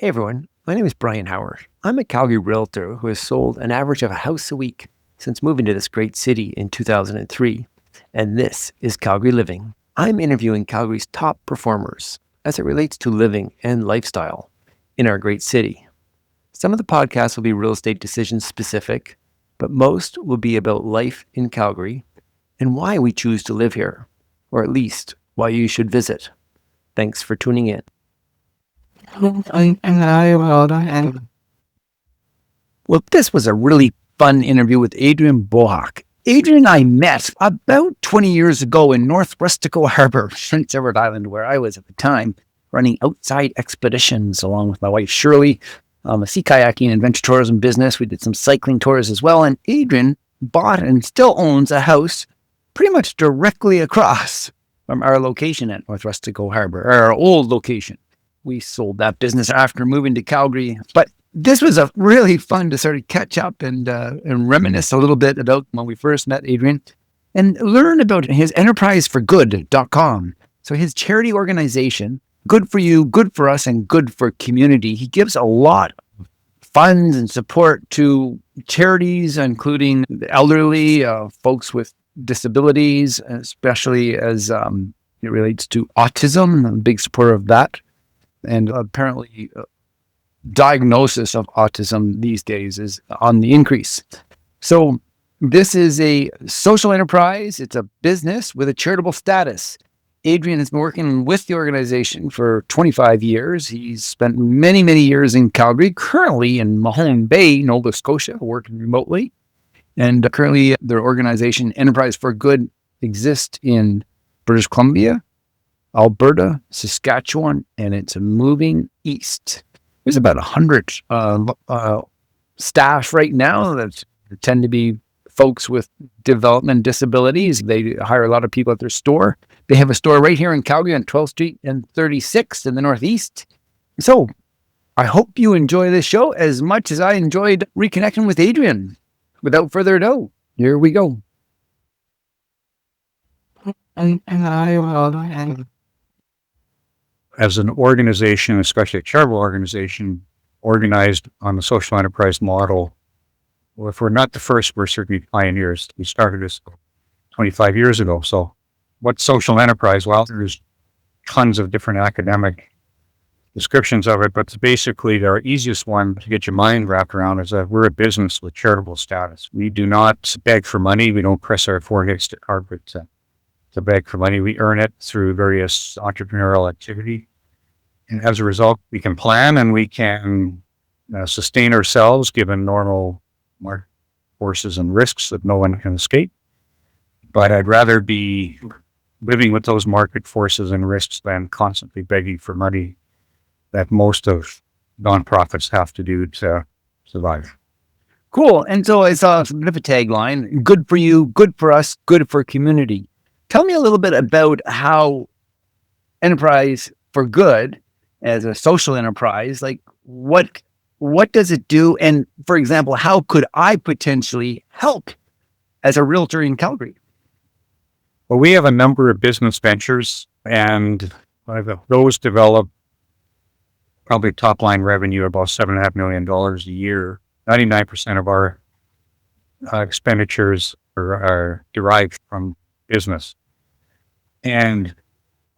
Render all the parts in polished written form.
Hey everyone, my name is Bryon Howard. I'm a Calgary realtor who has sold an average of a house a week since moving to this great city in 2003. And this is Calgary Living. I'm interviewing Calgary's top performers as it relates to living and lifestyle in our great city. Some of the podcasts will be real estate decision specific, but most will be about life in Calgary and why we choose to live here, or at least why you should visit. Thanks for tuning in. Well, this was a really fun interview with Adrian Bohach. Adrian and I met about 20 years ago in North Rustico Harbor, Prince Edward Island, where I was at the time running outside expeditions along with my wife Shirley, a sea kayaking and adventure tourism business. We did some cycling tours as well. And Adrian bought and still owns a house pretty much directly across from our location at North Rustico Harbor, our old location. We sold that business after moving to Calgary, but this was a really fun to sort of catch up and reminisce a little bit about when we first met Adrian and learn about his enterpriseforgood.com. So his charity organization, good for you, good for us, and good for community. He gives a lot of funds and support to charities, including the elderly, folks with disabilities, especially as it relates to autism. I'm a big supporter of that. And apparently diagnosis of autism these days is on the increase. So this is a social enterprise. It's a business with a charitable status. Adrian has been working with the organization for 25 years. He's spent many, many years in Calgary, currently in Mahone Bay, Nova Scotia, working remotely. And currently their organization, Enterprise for Good, exists in British Columbia, Alberta, Saskatchewan, and it's moving east. There's about 100 staff right now that tend to be folks with development disabilities. They hire a lot of people at their store. They have a store right here in Calgary on 12th Street and 36th in the Northeast. So I hope you enjoy this show as much as I enjoyed reconnecting with Adrian. Without further ado, here we go. As an organization, especially a charitable organization, organized on the social enterprise model, well, if we're not the first, we're certainly pioneers. We started this 25 years ago. So what's social enterprise? Well, there's tons of different academic descriptions of it, but basically the easiest one to get your mind wrapped around is that we're a business with charitable status. We do not beg for money. We don't press our foreheads to carpet to beg for money. We earn it through various entrepreneurial activity. And as a result, we can plan and we can sustain ourselves given normal market forces and risks that no one can escape. But I'd rather be living with those market forces and risks than constantly begging for money that most of nonprofits have to do to survive. Cool. And so I saw a bit of a tagline, good for you, good for us, good for community. Tell me a little bit about how Enterprise for Good as a social enterprise, like what does it do? And for example, how could I potentially help as a realtor in Calgary? Well, we have a number of business ventures, and those develop probably top line revenue about $7.5 million a year. 99% of our expenditures are derived from business. And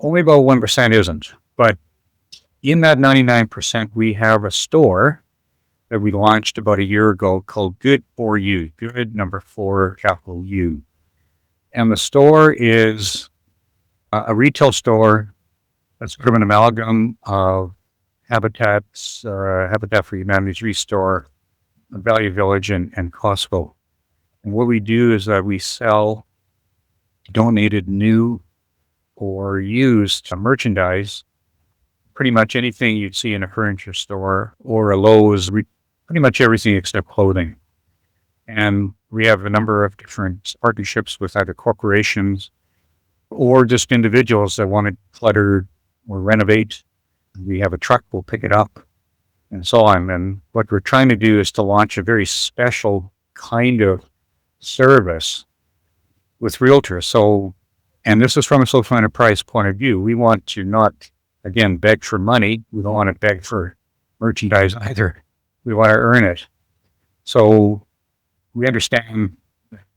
only about 1% isn't. But in that 99%, we have a store that we launched about a year ago called Good for You, Good number 4, capital U. And the store is a retail store that's sort of an amalgam of Habitat for Humanity's Restore, Value Village, and Costco. And what we do is that we sell donated new or used merchandise, pretty much anything you'd see in a furniture store or a Lowe's, pretty much everything except clothing. And we have a number of different partnerships with either corporations or just individuals that want to clutter or renovate. We have a truck, we'll pick it up, and so on. And what we're trying to do is to launch a very special kind of service with realtors. So, and this is from a social enterprise point of view. We want to not, again, beg for money. We don't want to beg for merchandise either. We want to earn it. So we understand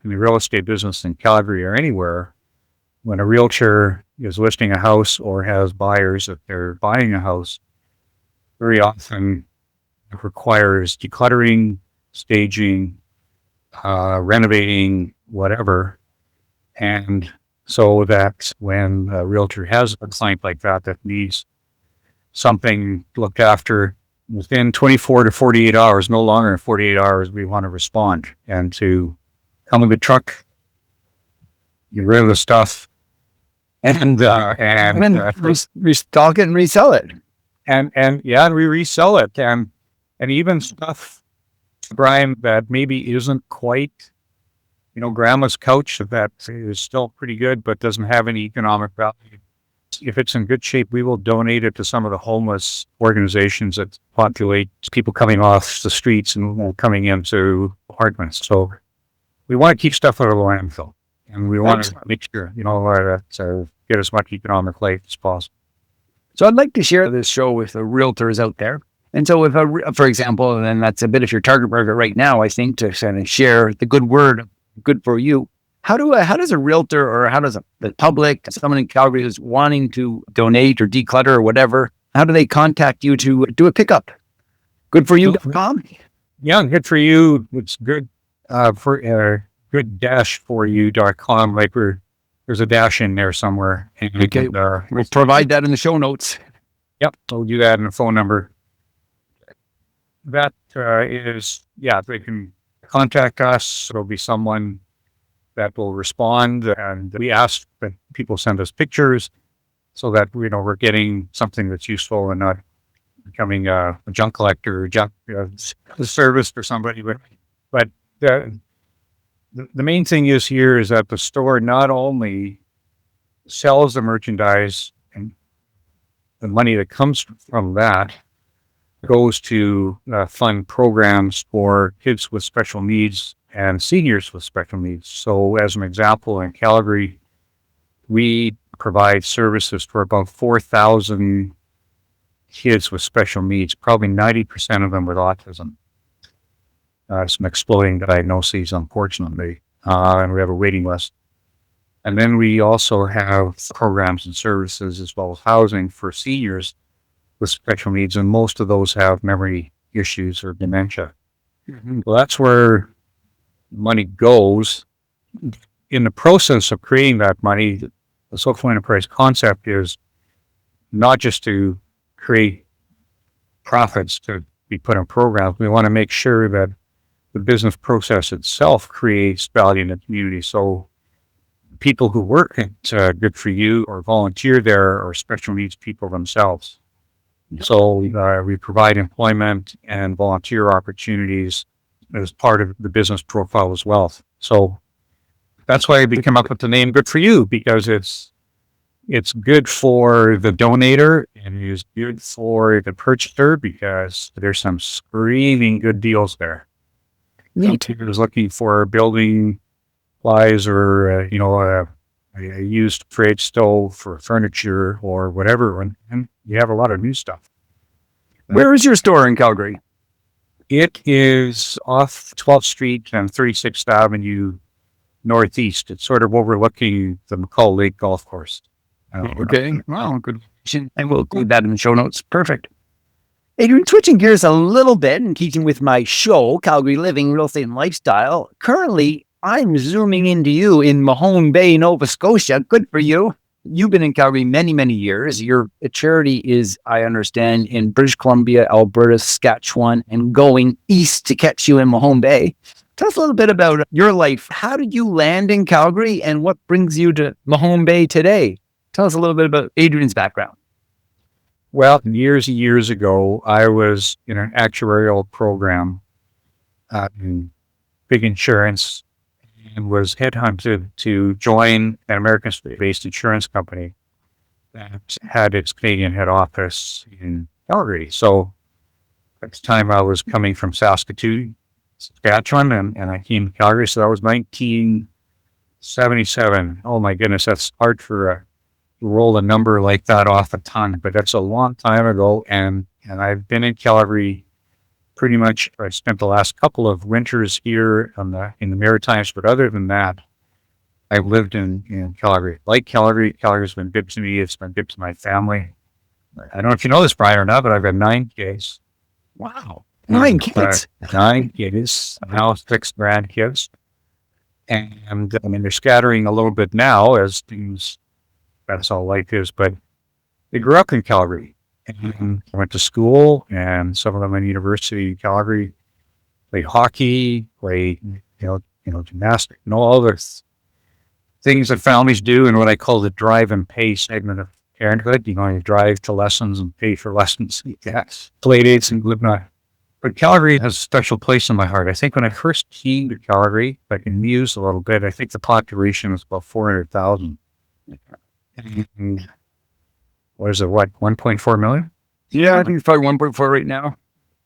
in the real estate business in Calgary or anywhere, when a realtor is listing a house or has buyers, if they're buying a house, very often it requires decluttering, staging, renovating, whatever. And so that when a realtor has a client like that needs something looked after within 24 to 48 hours, no longer than 48 hours, we want to respond and to come with the truck, get rid of the stuff, and restock it and resell it. And we resell it. And even stuff, Bryon, that maybe isn't quite, grandma's couch that is still pretty good, but doesn't have any economic value. If it's in good shape, we will donate it to some of the homeless organizations that populate people coming off the streets and coming into apartments. So we want to keep stuff out of the landfill, and we want to make sure, to get as much economic life as possible. So I'd like to share this show with the realtors out there. And so for example, and that's a bit of your target market right now, I think, to kind of share the good word, good for you. How does a realtor, or how does the public, someone in Calgary who's wanting to donate or declutter or whatever, how do they contact you to do a pickup? Goodforyou.com? Yeah, good for you. It's good for good-for-you.com. Like there's a dash in there somewhere. And okay, we'll provide that in the show notes. Yep, I'll do that in the phone number. That they can contact us. It'll be someone that will respond, and we ask that people send us pictures so that we're getting something that's useful and not becoming a junk collector or junk service for somebody. But the main thing is that the store not only sells the merchandise and the money that comes from that goes to fund programs for kids with special needs and seniors with special needs. So as an example, in Calgary, we provide services for about 4,000 kids with special needs, probably 90% of them with autism. Some exploding diagnoses, unfortunately, and we have a waiting list. And then we also have programs and services as well as housing for seniors with special needs, and most of those have memory issues or dementia. Mm-hmm. Well, that's where money goes. In the process of creating that money, the social enterprise concept is not just to create profits to be put in programs. We want to make sure that the business process itself creates value in the community. So people who work at Good For You or volunteer there are special needs people themselves. So we provide employment and volunteer opportunities as part of the business profile as well. So that's why we came up with the name Good For You, because it's good for the donator and it is good for the purchaser, because there's some screaming good deals there. Who's looking for building supplies or a used fridge, stove, for furniture or whatever, and you have a lot of new stuff. Where is your store in Calgary? It is off 12th Street and 36th Avenue Northeast. It's sort of overlooking the McCall Lake Golf Course. Okay, wow, good. And we'll include that in the show notes. Perfect. Adrian, switching gears a little bit and keeping with my show, Calgary Living, Real Estate and Lifestyle. Currently, I'm zooming into you in Mahone Bay, Nova Scotia. Good for you. You've been in Calgary many, many years. Your charity is, I understand, in British Columbia, Alberta, Saskatchewan, and going east to catch you in Mahone Bay. Tell us a little bit about your life. How did you land in Calgary, and what brings you to Mahone Bay today? Tell us a little bit about Adrian's background. Well, years and years ago, I was in an actuarial program in big insurance and was headhunted to join an American-based insurance company that had its Canadian head office in Calgary. So at the time, I was coming from Saskatoon, Saskatchewan, and I came to Calgary. So that was 1977. Oh my goodness, that's hard for roll a number like that off a tongue, but that's a long time ago. And And I've been in Calgary pretty much. I spent the last couple of winters here in the Maritimes, but other than that, I've lived in Calgary. Like Calgary's been good to me. It's been good to my family. I don't know if you know this, Bryon, or not, but I've got 9 kids. Wow. 9 kids. 9 kids. Now 6 grandkids. And I mean, they're scattering a little bit now as things, that's all life is, but they grew up in Calgary. And I went to school, and some of them in university in Calgary played hockey, played, gymnastics, and all other things that families do in what I call the drive and pay segment of parenthood. You drive to lessons and pay for lessons. Yes. Play dates and whatnot. But Calgary has a special place in my heart. I think when I first came to Calgary, if I can muse a little bit, I think the population was about 400,000. And what is it, 1.4 million? Yeah, I think it's probably 1.4 right now.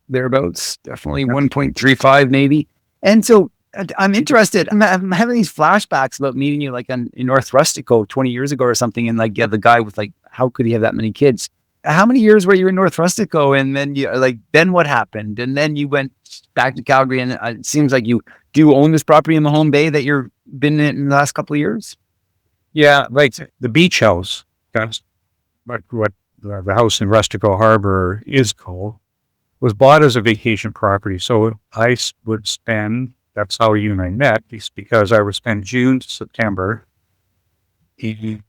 Thereabouts. Definitely 1.35 maybe. And so I'm interested. I'm having these flashbacks about meeting you like in North Rustico 20 years ago or something. And like, yeah, the guy with like, how could he have that many kids? How many years were you in North Rustico? And then then what happened? And then you went back to Calgary, and it seems like do you own this property in Mahone Bay that you've been in the last couple of years? Yeah, like the beach house. That's what the house in Rustico Harbor is called, was bought as a vacation property. So I would spend, that's how you and I met, because I would spend June to September in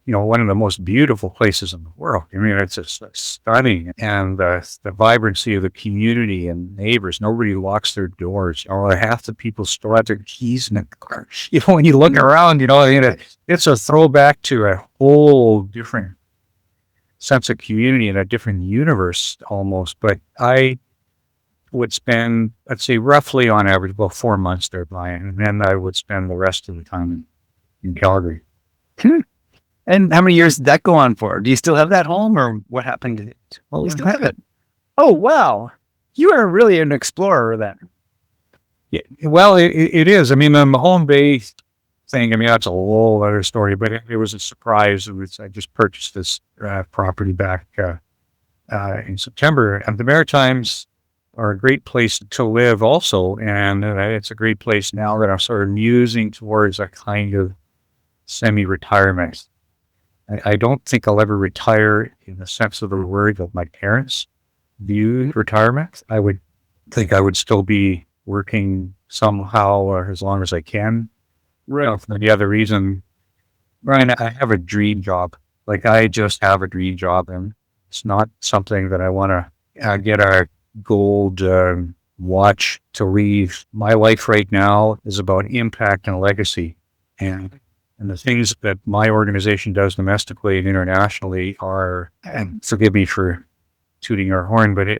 one of the most beautiful places in the world. I mean, it's just stunning. And the vibrancy of the community and neighbors. Nobody locks their doors. Half the people still have their keys in the car. When you look around, it's a throwback to a whole different sense of community and a different universe almost. But I would spend, let's say, roughly on average, about 4 months there, Bryon. And then I would spend the rest of the time in Calgary. And how many years did that go on for? Do you still have that home, or what happened to it? Well, you still have it. Oh, wow. You are really an explorer then. Yeah, well, it is. I mean, the Mahone Bay thing, I mean, that's a whole other story, but it was a surprise. I just purchased this property back in September. And the Maritimes are a great place to live also. And it's a great place now that I'm sort of musing towards a kind of semi-retirement. I don't think I'll ever retire in the sense of the word that my parents viewed retirement. I would think I would still be working somehow or as long as I can. Right. For the other reason, Bryon, I have a dream job. Like, I just have a dream job, and it's not something that I want to get a gold watch to leave. My life right now is about impact and legacy. And the things that my organization does domestically and internationally are, and forgive me for tooting our horn, but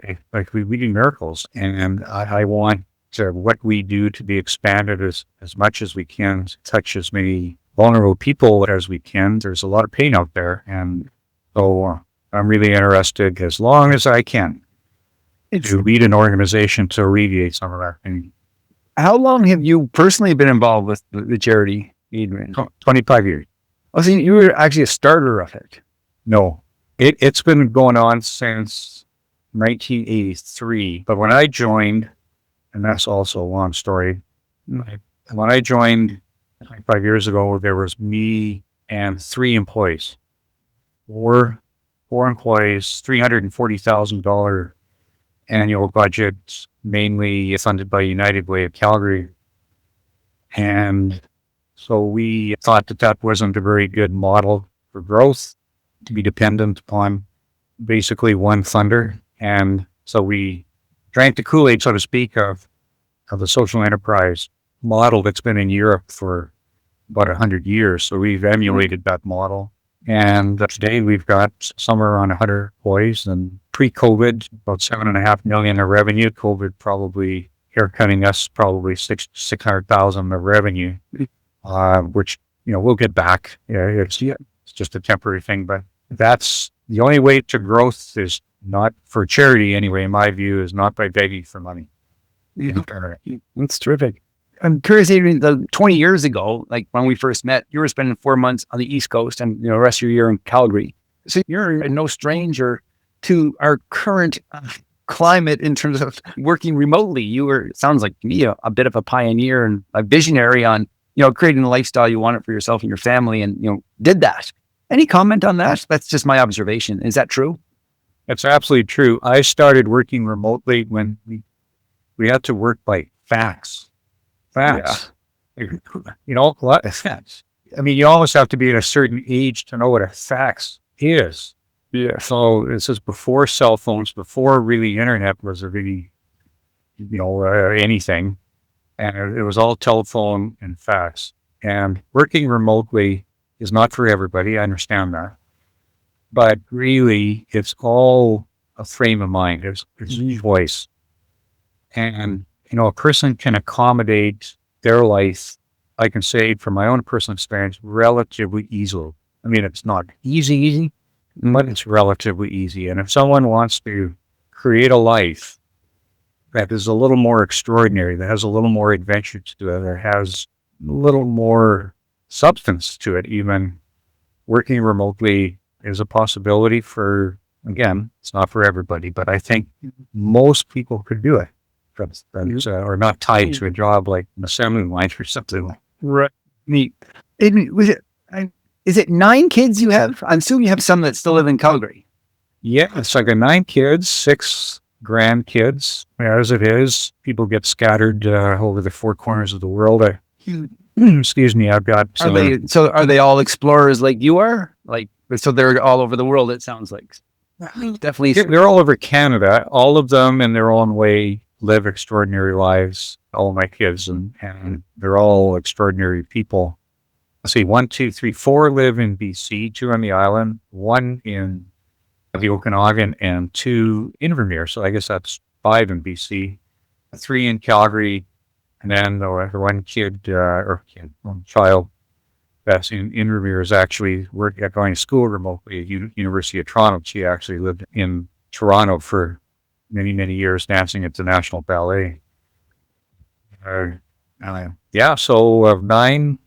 we do miracles. And I want what we do to be expanded as much as we can, to touch as many vulnerable people as we can. There's a lot of pain out there. And so I'm really interested, as long as I can, to lead an organization to alleviate some of that pain. How long have you personally been involved with the charity, Adrian? 25 years. Oh, so you were actually a starter of it? No. It's been going on since 1983. But when I joined, and that's also a long story, when I joined 25 years ago, there was me and 3 employees. Four employees, $340,000 annual budget, mainly funded by United Way of Calgary. And so we thought that wasn't a very good model for growth, to be dependent upon basically one funder. And so we drank the Kool-Aid, so to speak, of the social enterprise model that's been in Europe for about 100 years. So we've emulated that model. And today we've got somewhere around 100 employees, and pre-COVID, about 7.5 million of revenue. COVID probably haircutting us probably 600,000 of revenue, which, we'll get back. It's just a temporary thing, but that's the only way to growth, is not for charity anyway, in my view, is not by begging for money. That's terrific. I'm curious, Adrian, 20 years ago, like when we first met, you were spending 4 months on the East Coast and the rest of your year in Calgary. So you're no stranger to our current climate in terms of working remotely. You were, it sounds like to me, a bit of a pioneer and a visionary on, creating the lifestyle you wanted for yourself and your family, and, did that. Any comment on that? That's just my observation. Is that true? That's absolutely true. I started working remotely when we had to work by fax. Fax. Yeah. A lot of fax. I mean, you almost have to be at a certain age to know what a fax is. Yeah. So this is before cell phones, before really internet was really, anything. And it was all telephone and fax. And working remotely is not for everybody. I understand that. But really, it's all a frame of mind. It's voice. And, a person can accommodate their life, I can say from my own personal experience, relatively easily. I mean, it's not easy, but it's relatively easy. And if someone wants to create a life that is a little more extraordinary, that has a little more adventure to it, or has a little more substance to it, even working remotely is a possibility for, again, it's not for everybody, but I think most people could do it. Or not tied to a job like an assembly line or something like that. Right. Neat. Is it 9 kids you have? I'm assuming you have some that still live in Calgary. Yeah, it's like 9 kids, 6 grandkids. As it is, people get scattered over the 4 corners of the world. Excuse me, I've got some. Are they all explorers like you are? So they're all over the world, it sounds like. Definitely. They're all over Canada, all of them in their own way live extraordinary lives, all my kids, and they're all extraordinary people. Let's see, 1, 2, 3, 4 live in BC, 2 on the island, 1 in the Okanagan, and 2 in Vermeer. So I guess that's 5 in BC, 3 in Calgary, and then the one child that's in Vermeer is actually going to school remotely at University of Toronto. She actually lived in Toronto for many, many years, dancing at the National Ballet. So of 9,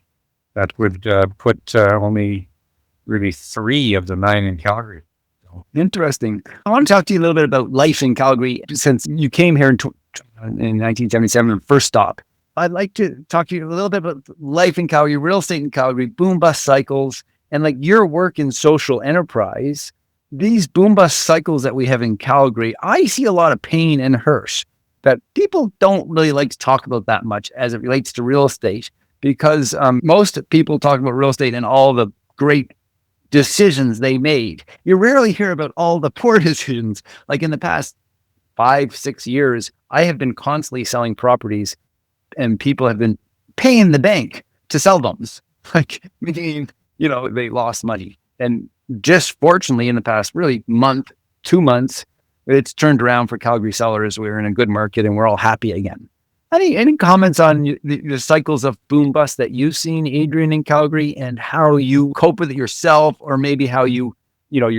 that would put only really 3 of the 9 in Calgary. Interesting. I want to talk to you a little bit about life in Calgary since you came here in 1977, first stop. I'd like to talk to you a little bit about life in Calgary, real estate in Calgary, boom bust cycles, and like your work in social enterprise. These boom bust cycles that we have in Calgary, I see a lot of pain and hurt that people don't really like to talk about that much as it relates to real estate, because most people talk about real estate and all the great decisions they made. You rarely hear about all the poor decisions. Like in the past 5-6 years, I have been constantly selling properties and people have been paying the bank to sell them. Meaning, they lost money. And just fortunately in the past really 2 months, it's turned around for Calgary sellers. We're in a good market and we're all happy again. Any comments on the cycles of boom bust that you've seen, Adrian, in Calgary, and how you cope with it yourself, or maybe how you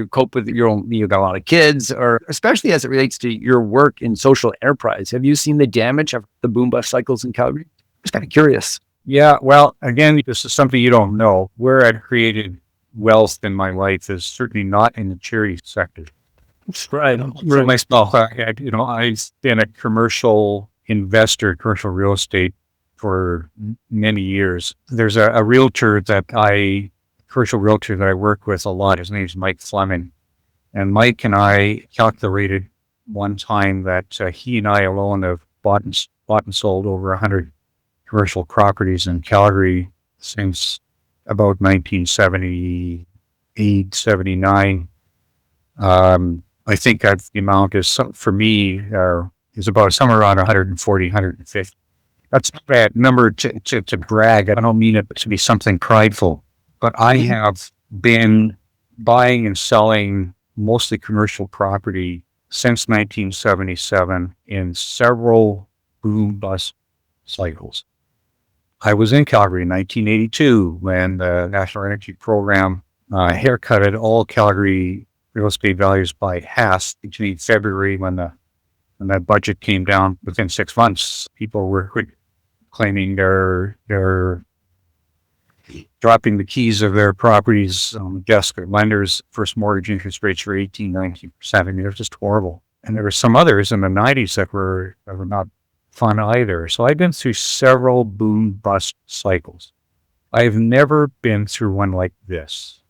cope with your own, you got a lot of kids, or especially as it relates to your work in social enterprise. Have you seen the damage of the boom bust cycles in Calgary? I'm just kind of curious. Yeah, well, again, this is something you don't know. Where I've created wealth in my life is certainly not in the charity sector. That's right. I've been a commercial investor, commercial real estate for many years. There's a commercial realtor that I work with a lot. His name's Mike Fleming. And Mike and I calculated one time that he and I alone have bought and sold over 100 commercial properties in Calgary since about 1978, 79. I think the amount is, for me, is about somewhere around 140, 150. That's not a bad number to brag. I don't mean it to be something prideful, but I have been buying and selling mostly commercial property since 1977 in several boom bust cycles. I was in Calgary in 1982 when the National Energy Program haircutted all Calgary real estate values by half between February when that budget came down. Within 6 months, people were claiming their dropping the keys of their properties on the desk of lenders. First mortgage interest rates were 18, 19%. I mean, it was just horrible. And there were some others in the 90s that were not fun either. So I've been through several boom bust cycles. I've never been through one like this.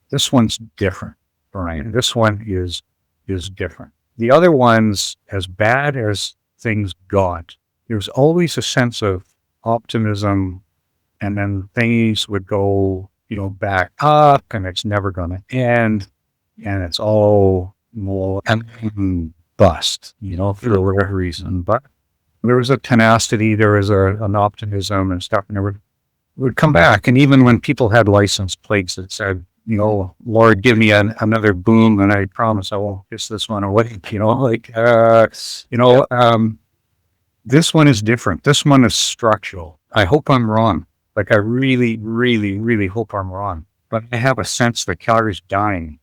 This one's different, Bryon. This one is different. The other ones, as bad as things got, there's always a sense of optimism, and then things would go, back up, and it's never going to end, and it's all more and bust, for whatever reason. But there was a tenacity, there was an optimism and stuff, and it would come back. And even when people had license plates that said, Lord, give me another boom, and I promise I won't kiss this one away, this one is different. This one is structural. I hope I'm wrong. Like, I really, really, really hope I'm wrong. But I have a sense that Calgary's dying.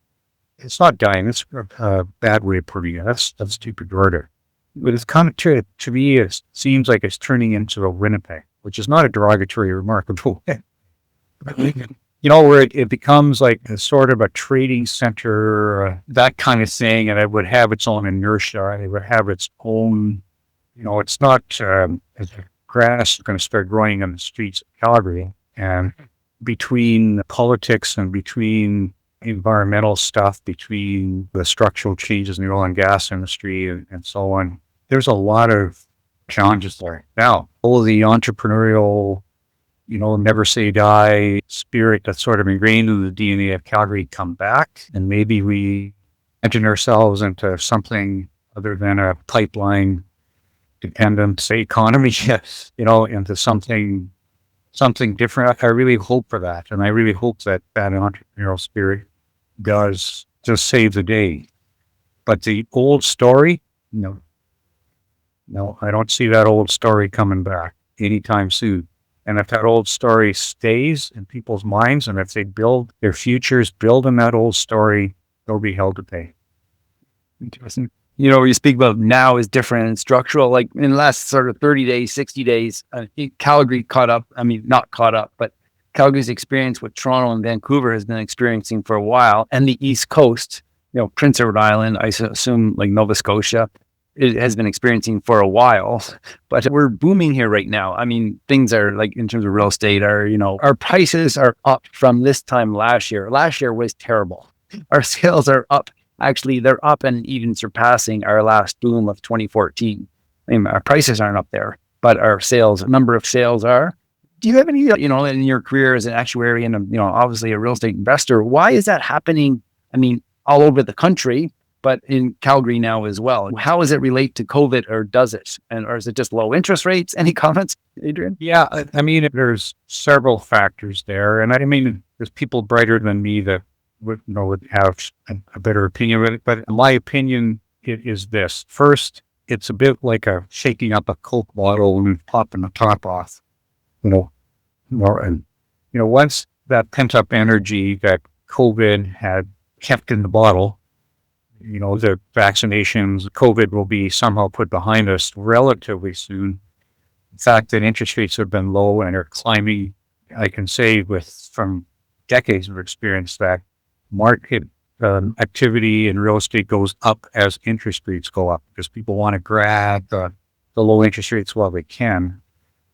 It's not dying. It's a bad way of putting it. That's too pejorative. But it's kind of, to me, it seems like it's turning into a Winnipeg, which is not a derogatory remark. Where it becomes like a sort of a trading center, that kind of thing, and it would have its own inertia, and it would have its own, it's not as grass is going to start growing on the streets of Calgary. And between politics and between environmental stuff, between the structural changes in the oil and gas industry and so on, there's a lot of challenges there. Now, all of the entrepreneurial, never say die spirit that's sort of ingrained in the DNA of Calgary come back, and maybe we engine ourselves into something other than a pipeline dependent, say, economy, into something different. I really hope for that, and I really hope that entrepreneurial spirit does just save the day. But the old story, no, I don't see that old story coming back anytime soon. And if that old story stays in people's minds, and if they build their futures, build in that old story, they'll be held to pay. Interesting. You speak about now is different and structural. Like in the last sort of 30 days, 60 days, Calgary caught up. I mean, not caught up, but Calgary's experience with Toronto and Vancouver has been experiencing for a while. And the East Coast, Prince Edward Island, I assume like Nova Scotia, it has been experiencing for a while, but we're booming here right now. I mean, things are like, in terms of real estate, our prices are up from this time last year. Last year was terrible. Our sales are up. Actually, they're up and even surpassing our last boom of 2014. I mean, our prices aren't up there, but our number of sales are. Do you have any, in your career as an actuary and, obviously a real estate investor, why is that happening? I mean, all over the country, but in Calgary now as well. How does it relate to COVID, or does it? Or is it just low interest rates? Any comments, Adrian? Yeah, I mean, there's several factors there. And I mean, there's people brighter than me that would have a better opinion of it. But in my opinion, it is this. First, it's a bit like a shaking up a Coke bottle and popping the top off. Once that pent up energy that COVID had kept in the bottle, the vaccinations, COVID will be somehow put behind us relatively soon. The fact that interest rates have been low and are climbing, I can say from decades of experience that market activity in real estate goes up as interest rates go up, because people want to grab the low interest rates while they can.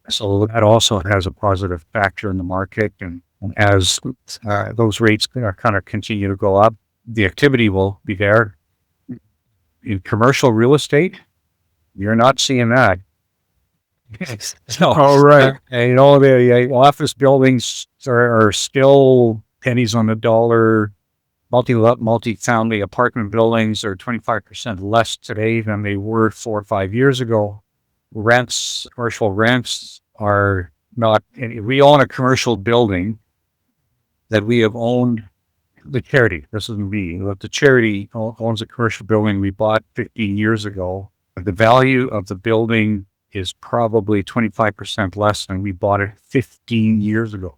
So that also has a positive factor in the market. And as those rates kind of continue to go up, the activity will be there. In commercial real estate, you're not seeing that. So, all right. The office buildings are still pennies on the dollar. Multi-family apartment buildings are 25% less today than they were 4 or 5 years ago. Commercial rents are not. We own a commercial building that we have owned. The charity, this isn't me, but the charity owns a commercial building we bought 15 years ago. The value of the building is probably 25% less than we bought it 15 years ago.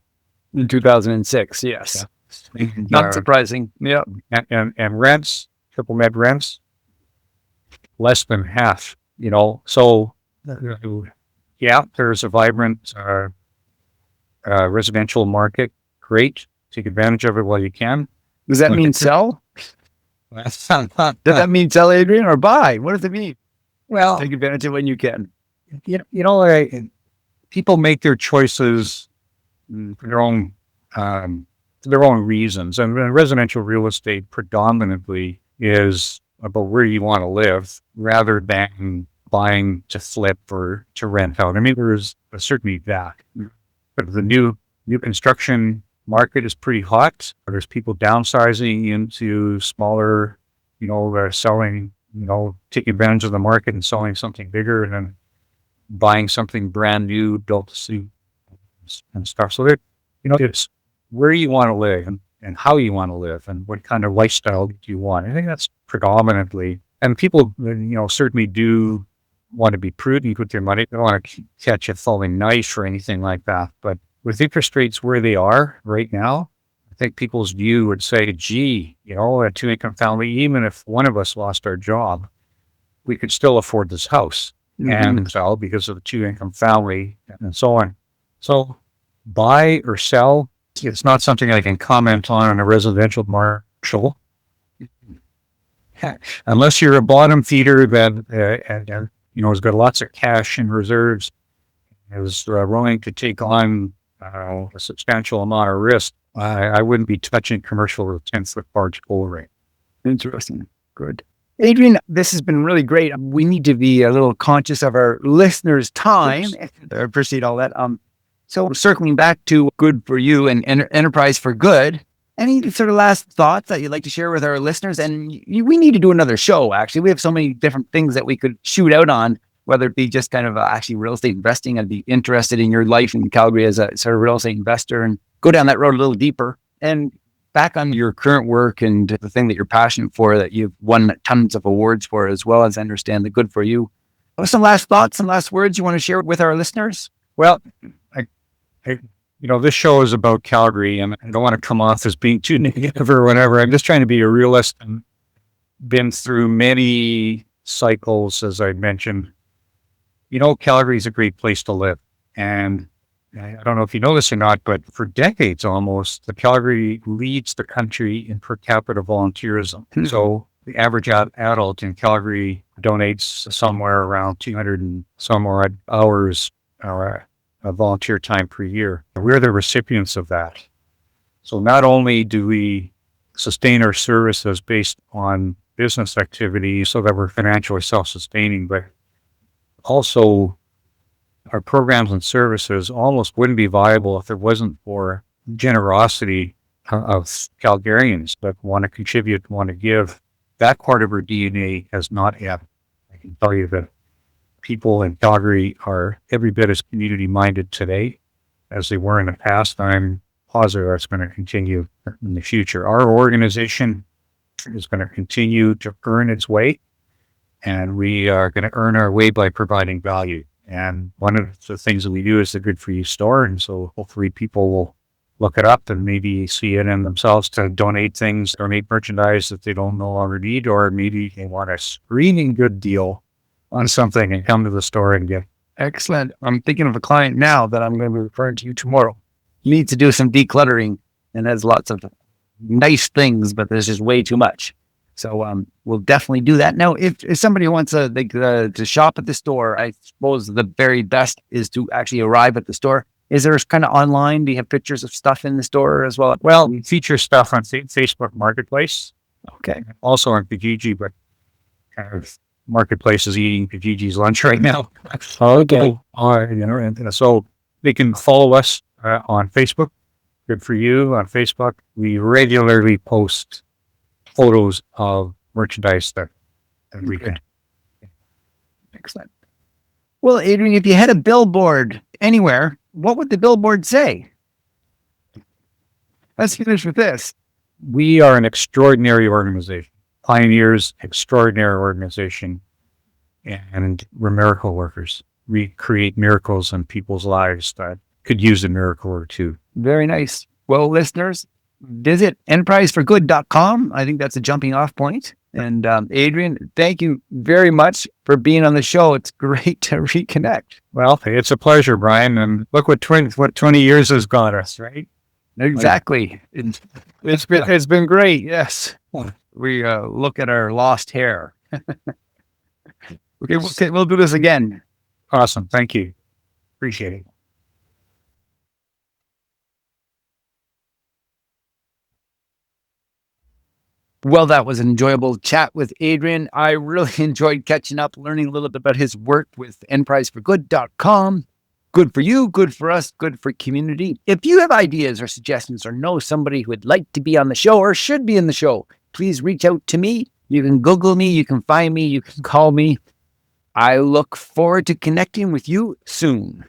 In 2006, yes. Yeah. Not surprising. Yeah. And rents, triple net rents, less than half, So, yeah, there's a vibrant residential market. great. Take advantage of it while you can. Does that mean sell? Does that mean sell, Adrian, or buy? What does it mean? Well, Take advantage of it when you can. People make their choices for their own reasons. And residential real estate predominantly is about where you want to live rather than buying to flip or to rent out. I mean, there's certainly that. But the new construction market is pretty hot. There's people downsizing into smaller, selling, taking advantage of the market and selling something bigger and then buying something brand new, built to suit and stuff. So it's where you want to live and how you want to live and what kind of lifestyle do you want. I think that's predominantly, and people, certainly do want to be prudent with their money. They don't want to catch a falling knife or anything like that. But with interest rates where they are right now, I think people's view would say, gee, a two-income family, even if one of us lost our job, we could still afford this house and sell because of the two-income family and so on. So buy or sell, it's not something I can comment on a residential market. Unless you're a bottom feeder that has got lots of cash and reserves, is willing to take on a substantial amount of risk, I wouldn't be touching commercial with 10-foot barge pole rate. Interesting. Good. Adrian, this has been really great. We need to be a little conscious of our listeners' time. I appreciate all that. So circling back to good for you and enterprise for good, any sort of last thoughts that you'd like to share with our listeners? And we need to do another show, actually. We have so many different things that we could shoot out on, whether it be just kind of actually real estate investing. I'd be interested in your life in Calgary as a sort of real estate investor and go down that road a little deeper. And back on your current work and the thing that you're passionate for, that you've won tons of awards for, as well as understand the good for you. Some last thoughts, some last words you want to share with our listeners? Well, this show is about Calgary, and I don't want to come off as being too negative or whatever. I'm just trying to be a realist and been through many cycles, as I mentioned. Calgary is a great place to live. And I don't know if you know this or not, but for decades almost, the Calgary leads the country in per capita volunteerism. So the average adult in Calgary donates somewhere around 200 and some odd hours volunteer time per year. We're the recipients of that. So not only do we sustain our services based on business activity so that we're financially self-sustaining, but also our programs and services almost wouldn't be viable if there wasn't for generosity of Calgarians that want to contribute, want to give. That part of our DNA has not yet. I can tell you that people in Calgary are every bit as community-minded today as they were in the past. I'm positive that's going to continue in the future. Our organization is going to continue to earn its way, and we are going to earn our way by providing value. And one of the things that we do is the Good For You store, and so hopefully people will look it up and maybe see it in themselves to donate things, donate merchandise that they don't no longer need, or maybe they want a screaming good deal on something and come to the store and get. Excellent. I'm thinking of a client now that I'm going to be referring to you tomorrow. He needs to do some decluttering and has lots of nice things, but there's just way too much. So we'll definitely do that. Now, if somebody wants to shop at the store, I suppose the very best is to actually arrive at the store. Is there kind of online? Do you have pictures of stuff in the store as well? Well, we feature stuff on Facebook Marketplace. Okay. Also on Kijiji, but kind of Marketplace is eating Kijiji's lunch right now. Okay. And so they can follow us on Facebook. Good For You on Facebook. We regularly post photos of merchandise that we can. Excellent. Well, Adrian, if you had a billboard anywhere, what would the billboard say? Let's finish with this. We are an extraordinary organization. Pioneers, extraordinary organization, and we're miracle workers. We create miracles in people's lives that could use a miracle or two. Very nice. Well, listeners, visit enterpriseforgood.com. I think that's a jumping off point. And Adrian, thank you very much for being on the show. It's great to reconnect. Well, it's a pleasure, Bryon. And look what 20 years has got us, right? Exactly. It's been great. Yes. We look at our lost hair. Okay, we'll do this again. Awesome. Thank you. Appreciate it. Well, that was an enjoyable chat with Adrian. I really enjoyed catching up, learning a little bit about his work with enterpriseforgood.com. Good for you, good for us, good for community. If you have ideas or suggestions or know somebody who would like to be on the show or should be in the show, please reach out to me. You can Google me, you can find me, you can call me. I look forward to connecting with you soon.